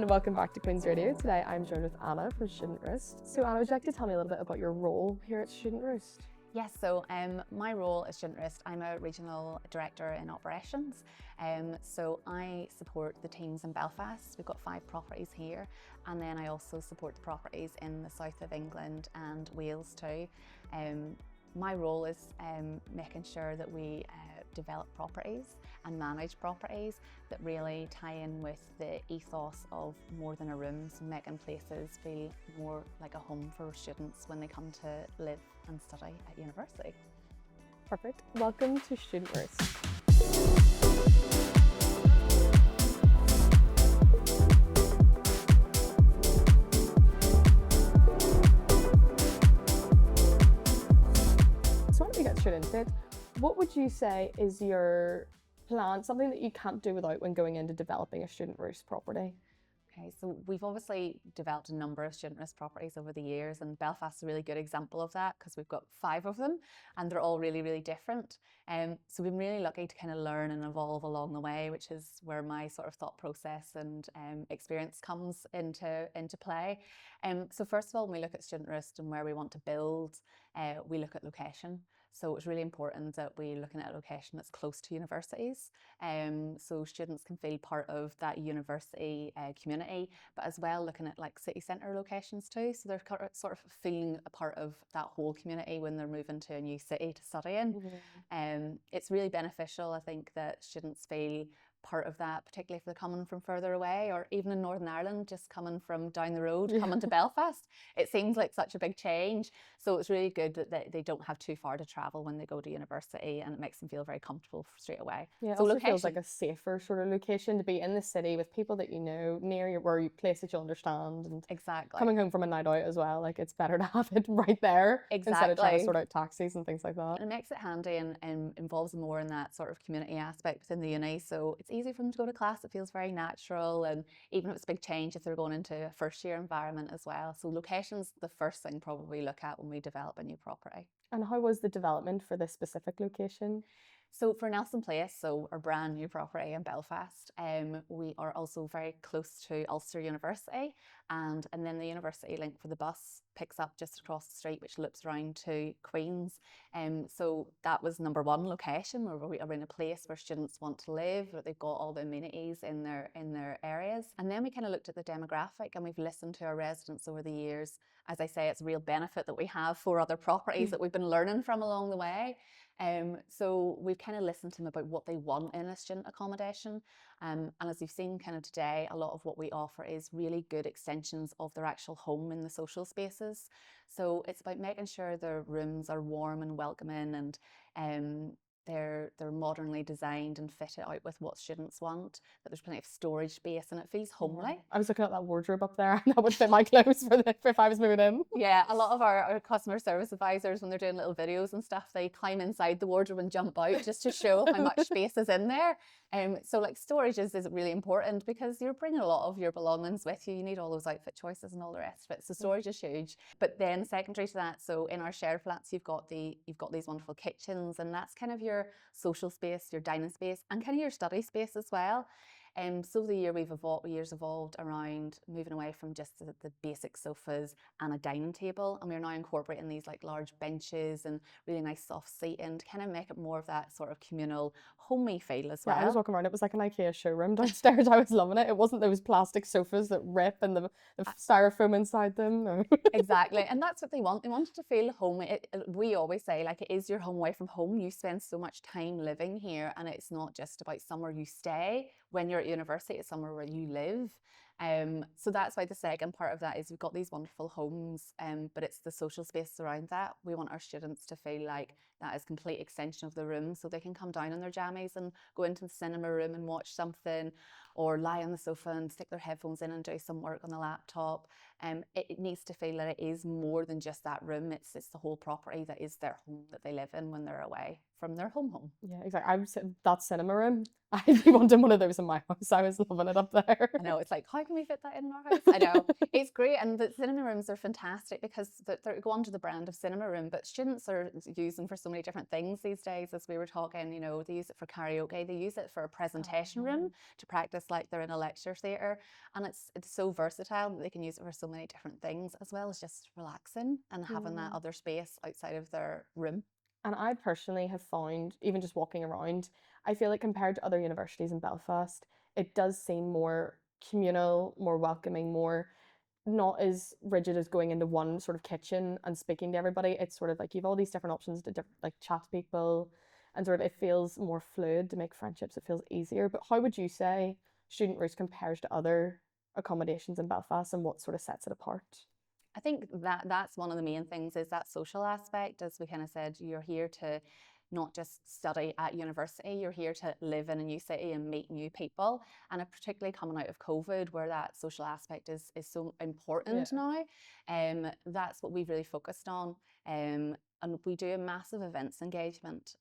and welcome back to Queen's Radio. Today I'm joined with Anna from Student Roost. So Anna, would you like to tell me a little bit about your role here at Student Roost? Yes, so my role at Student Roost, I'm a regional director in operations. So I support the teams in Belfast. We've got 5 properties here, and then I also support the properties in the south of England and Wales too. My role is making sure that we develop properties and manage properties that really tie in with the ethos of more than a room, so making places feel more like a home for students when they come to live and study at university. Perfect. Welcome to Student Roost. So why don't we get straight into it? What would you say is your plan, something that you can't do without when going into developing a Student Roost property? Okay, so we've obviously developed a number of student roost properties over the years, and Belfast is a really good example of that because we've got 5 of them and they're all really, really different. So we've been really lucky to kind of learn and evolve along the way, which is where my sort of thought process and experience comes into play. So first of all, when we look at student roost and where we want to build, we look at location. So it's really important that we're looking at a location that's close to universities, so students can feel part of that university community, but as well looking at like city centre locations too, so they're sort of feeling a part of that whole community when they're moving to a new city to study in. It's really beneficial, I think, that students feel part of that, particularly if they're coming from further away, or even in Northern Ireland, just coming from down the road, coming to Belfast. It seems like such a big change. So it's really good that they don't have too far to travel when they go to university, and it makes them feel very comfortable straight away. Yeah, it so also location feels like a safer sort of location to be in the city with people that you know, near your place that you understand, and exactly. coming home from a night out as well. Like, it's better to have it right there instead of trying to sort out taxis and things like that. And it makes it handy and involves more in that sort of community aspect within the uni. So it's easy for them to go to class. It feels very natural, and even if it's a big change, if they're going into a first year environment as well. So location's the first thing probably we look at when we develop a new property. And how was the development for this specific location? So for Nelson Place, so our brand new property in Belfast, we are also very close to Ulster University, and then the university link for the bus picks up just across the street, which loops around to Queen's. So that was number 1 location, where we are in a place where students want to live, where they've got all the amenities in their areas. And then we kind of looked at the demographic, and we've listened to our residents over the years. As I say, it's a real benefit that we have 4 other properties that we've been learning from along the way. So we've kind of listened to them about what they want in a student accommodation. And as you've seen kind of today, a lot of what we offer is really good extensions of their actual home in the social spaces. So it's about making sure their rooms are warm and welcoming, and they're modernly designed and fitted out with what students want, that there's plenty of storage space and it feels homely. I was looking at that wardrobe up there, and that would fit my clothes if I was moving in. Yeah, a lot of our customer service advisors, when they're doing little videos and stuff, they climb inside the wardrobe and jump out just to show how much space is in there. So like storage is really important because you're bringing a lot of your belongings with you. You need all those outfit choices and all the rest of it. So storage is huge. But then secondary to that, so in our shared flats, you've got these wonderful kitchens, and that's kind of your social space, your dining space, and kind of your study space as well. So the years evolved around moving away from just the basic sofas and a dining table, and we're now incorporating these like large benches and really nice soft seating to kind of make it more of that sort of communal, homey feel as well. Yeah, I was walking around, it was like an IKEA showroom downstairs. I was loving it. It wasn't those plastic sofas that rip and the styrofoam inside them. No. Exactly, and that's what they want. They want it to feel homey. We always say, like, it is your home away from home. You spend so much time living here, and it's not just about somewhere you stay when you're at university, it's somewhere where you live. So that's why the second part of that is we've got these wonderful homes, but it's the social space around that. We want our students to feel like that is complete extension of the room, so they can come down in their jammies and go into the cinema room and watch something, or lie on the sofa and stick their headphones in and do some work on the laptop. It needs to feel that it is more than just that room. It's the whole property that is their home that they live in when they're away from their home. Yeah, exactly. That cinema room. I'd be wanting one of those in my house. I was loving it up there. I know, it's like, how can we fit that in our house? I know, it's great. And the cinema rooms are fantastic because they go under the brand of cinema room, but students are using for so many different things these days. As we were talking, you know, they use it for karaoke, they use it for a presentation room to practice like they're in a lecture theatre. And it's so versatile that they can use it for so many different things, as well as just relaxing and having that Yeah. other space outside of their room. And I personally have found, even just walking around, I feel like compared to other universities in Belfast, it does seem more communal, more welcoming, more not as rigid as going into one sort of kitchen and speaking to everybody. It's sort of like you've all these different options to like chat to people, and sort of it feels more fluid to make friendships. It feels easier. But how would you say Student Roost compares to other accommodations in Belfast, and what sort of sets it apart? I think that that's one of the main things is that social aspect. As we kind of said, you're here to not just study at university, you're here to live in a new city and meet new people. And particularly coming out of COVID, where that social aspect is so important Yeah. now, that's what we've really focused on. And we do a massive events engagement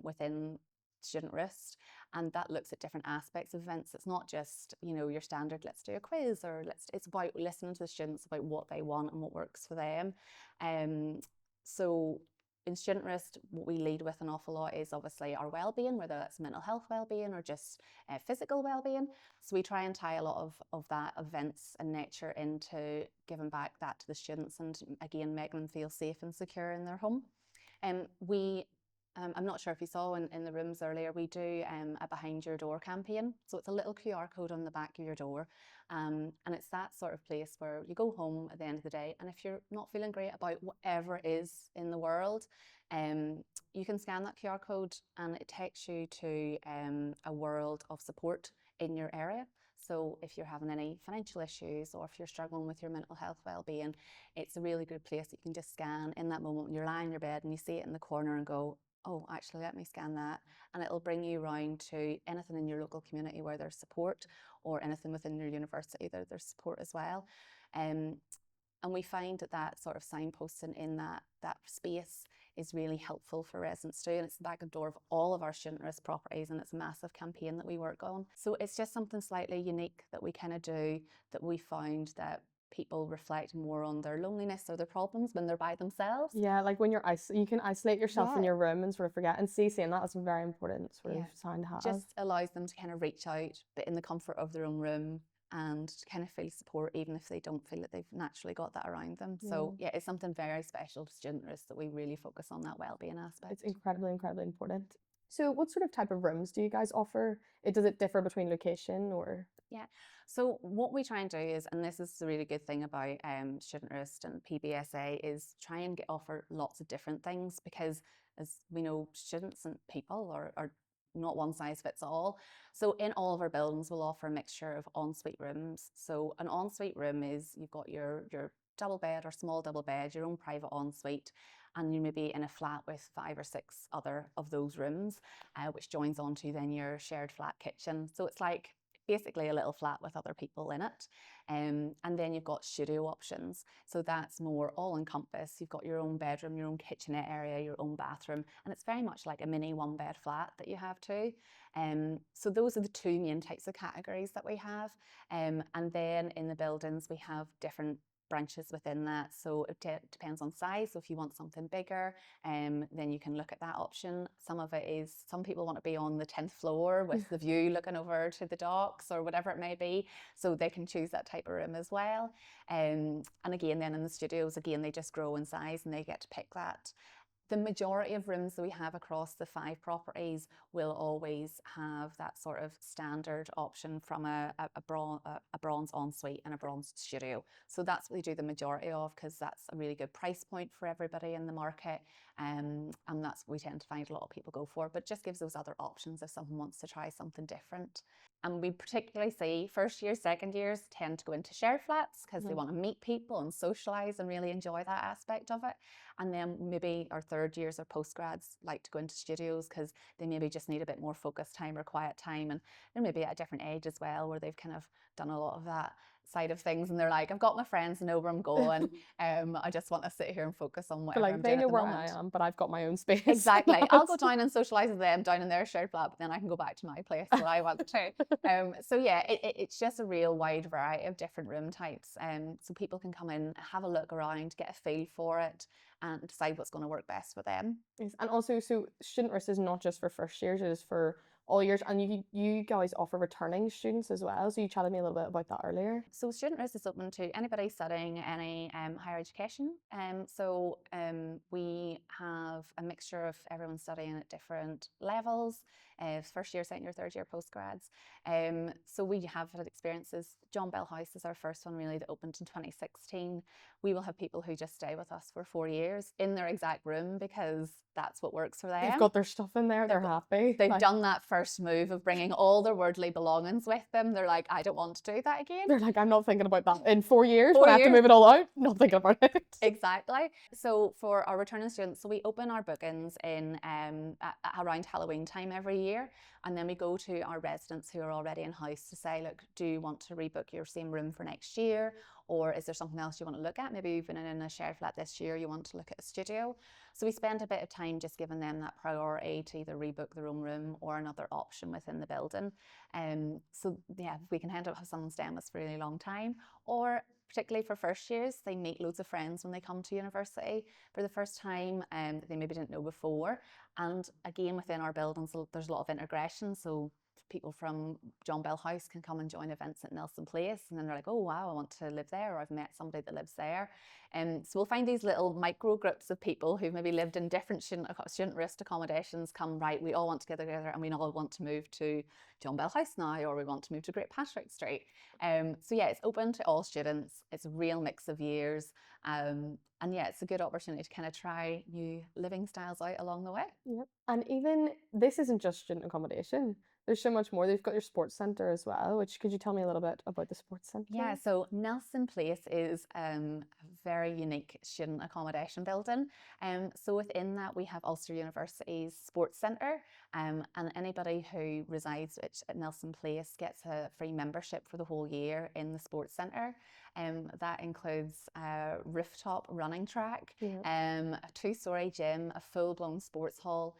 within Student Roost, and that looks at different aspects of events. It's not just, you know, your standard let's do a quiz, or it's about listening to the students about what they want and what works for them. So in Student Roost, what we lead with an awful lot is obviously our well-being, whether that's mental health well-being or just physical well-being. So we try and tie a lot of that events and nature into giving back that to the students, and again making them feel safe and secure in their home. I'm not sure if you saw in the rooms earlier, we do a behind your door campaign. So it's a little QR code on the back of your door. And it's that sort of place where you go home at the end of the day. And if you're not feeling great about whatever it is in the world, you can scan that QR code and it takes you to a world of support in your area. So if you're having any financial issues or if you're struggling with your mental health well-being, it's a really good place that you can just scan in that moment when you're lying in your bed and you see it in the corner and go, oh, actually, let me scan that. And it'll bring you around to anything in your local community where there's support, or anything within your university that there's support as well. And we find that sort of signposting in that space is really helpful for residents too. And it's the back door of all of our Student Roost properties, and it's a massive campaign that we work on. So it's just something slightly unique that we kind of do, that we found that people reflect more on their loneliness or their problems when they're by themselves. Yeah, like when you can isolate yourself in Yeah. your room and sort of forget. And saying that is a very important sort Yeah. of sign to have. Just allows them to kind of reach out, but in the comfort of their own room, and to kind of feel support, even if they don't feel that they've naturally got that around them. So yeah, it's something very special to Student Roost that we really focus on that well-being aspect. It's incredibly, incredibly important. So what sort of type of rooms do you guys offer? Does it differ between location or? Yeah. So what we try and do is, and this is the really good thing about Student Roost and PBSA, is try and offer lots of different things, because as we know, students and people are not one size fits all. So in all of our buildings, we'll offer a mixture of ensuite rooms. So an ensuite room is, you've got your double bed or small double bed, your own private ensuite, and you may be in a flat with 5 or 6 other of those rooms, which joins onto then your shared flat kitchen. So it's like basically a little flat with other people in it. And then you've got studio options. So that's more all encompass. You've got your own bedroom, your own kitchenette area, your own bathroom, and it's very much like a mini 1-bed flat that you have too. So those are the 2 main types of categories that we have. And then in the buildings, we have different branches within that. So it depends on size. So if you want something bigger, then you can look at that option. Some of it is, some people want to be on the 10th floor with the view looking over to the docks or whatever it may be. So they can choose that type of room as well. And again, then in the studios, again, they just grow in size and they get to pick that. The majority of rooms that we have across the 5 properties will always have that sort of standard option from a bronze ensuite and a bronze studio. So that's what we do the majority of, because that's a really good price point for everybody in the market. And that's what we tend to find a lot of people go for, but just gives those other options if someone wants to try something different. And we particularly see first years, second years tend to go into shared flats because they want to meet people and socialise and really enjoy that aspect of it. And then maybe our third years or postgrads like to go into studios because they maybe just need a bit more focus time or quiet time. And they're maybe at a different age as well, where they've kind of done a lot of that side of things, and they're like, I've got my friends, I know where I'm going. I just want to sit here and focus on But whatever I'm like they doing at know the where I moment. am, but I've got my own space. Exactly. I'll go down and socialize with them down in their shared flat, but then I can go back to my place where I want to. So yeah, it's just a real wide variety of different room types. So people can come in, have a look around, get a feel for it, and decide what's going to work best for them. Yes, and also, so student roost is not just for first years; it is for all years. And you guys offer returning students as well. So you chatted me a little bit about that earlier. So Student Roost is open to anybody studying any higher education. We have a mixture of everyone studying at different levels, first year, second year, third year postgrads. So we have had experiences. John Bell House is our first one really that opened in 2016. We will have people who just stay with us for 4 years in their exact room because that's what works for them. They've got their stuff in there. They're happy. They've Like, done that first move of bringing all their worldly belongings with them. They're like, I don't want to do that again. they're like, I'm not thinking about that in 4 years when Four I have to years. move it all out. Not thinking about it. Exactly. So for our returning students, so we open our bookings in around Halloween time every year, and then we go to our residents who are already in house to say, look, do you want to rebook your same room for next year, or is there something else you want to look at? Maybe you've been in a shared flat this year, you want to look at a studio. So we spend a bit of time just giving them that priority to either rebook their own room or another option within the building. So yeah, we can end up have someone staying with us for a really long time, or particularly for first years, they meet loads of friends when they come to university for the first time that they maybe didn't know before. And again, within our buildings, there's a lot of integration. So people from John Bell House can come and join events at Nelson Place, and then they're like, oh wow, I want to live there, or I've met somebody that lives there. So we'll find these little micro groups of people who've maybe lived in different student roost accommodations come, right, we all want to get together and we all want to move to John Bell House now, or we want to move to Great Patrick Street. So yeah, it's open to all students. It's a real mix of years. And yeah, it's a good opportunity to kind of try new living styles out along the way. Yep. And even this isn't just student accommodation. There's so much more. They've got your sports centre as well, which could you tell me a little bit about the sports centre? Yeah, so Nelson Place is a very unique student accommodation building. So within that, we have Ulster University's Sports Centre, and anybody who resides at Nelson Place gets a free membership for the whole year in the Sports Centre. That includes a rooftop running track, a two-story gym, a full-blown sports hall,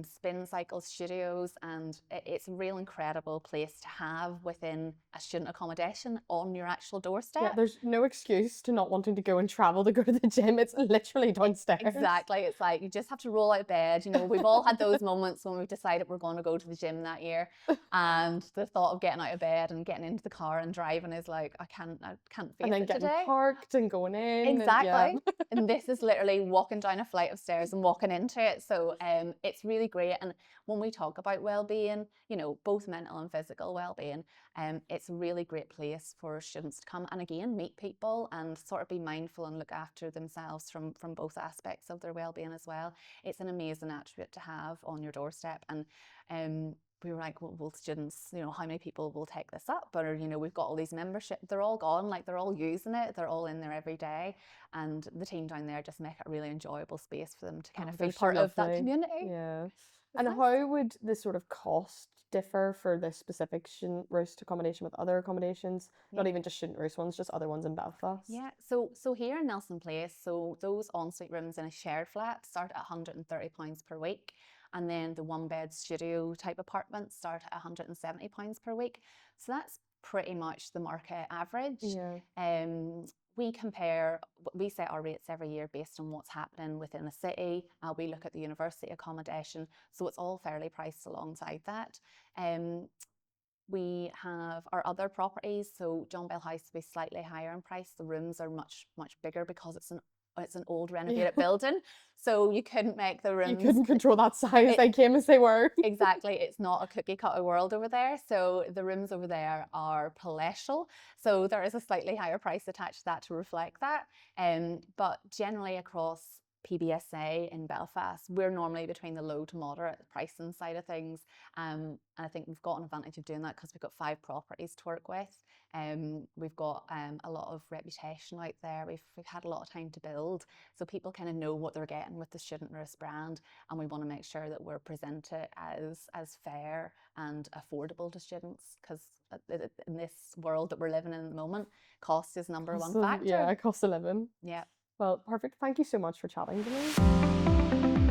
spin cycle studios, and it's a real incredible place to have within a student accommodation on your actual doorstep. Yeah, there's no excuse to not wanting to go and travel to go to the gym. It's literally downstairs. Exactly. It's like you just have to roll out of bed. You know, we've all had those moments when we've decided we're going to go to the gym that year, and the thought of getting out of bed and getting into the car and driving is like, I can't face and then it getting today. parked and going in. Exactly. And, And this is literally walking down a flight of stairs and walking into it. So it's really great. And when we talk about well-being, you know, both mental and physical well-being, it's a really great place for students to come and again meet people and sort of be mindful and look after themselves from both aspects of their well-being as well. It's an amazing attribute to have on your doorstep. And we were like, well, students, you know, how many people will take this up? Or, you know, we've got all these membership, they're all gone, like they're all using it, they're all in there every day. And the team down there just make it a really enjoyable space for them to kind of feel part of that community. Yeah. It's And nice. how would the sort of cost differ for this specific student roost accommodation with other accommodations? Not even just student roost ones, just other ones in Belfast. Yeah, so here in Nelson Place, so those ensuite rooms in a shared flat start at £130 per week. And then the one bed studio type apartments start at £170 per week. So that's pretty much the market average. Yeah. We set our rates every year based on what's happening within the city. We look at the university accommodation, so it's all fairly priced alongside that. We have our other properties, so John Bell House will be slightly higher in price. The rooms are much bigger because it's an old renovated building, so you couldn't make the rooms. You couldn't control that size. They came as they were. Exactly, it's not a cookie cutter world over there. So the rooms over there are palatial, so there is a slightly higher price attached to that to reflect that. But generally across PBSA in Belfast, we're normally between the low to moderate pricing side of things. And I think we've got an advantage of doing that because we've got 5 properties to work with. We've got a lot of reputation out there. We've had a lot of time to build. So people kind of know what they're getting with the Student Roost brand. And we want to make sure that we're presented as fair and affordable to students, because in this world that we're living in at the moment, cost is number one factor. Yeah, cost of living. Yeah. Well, perfect. Thank you so much for chatting to me.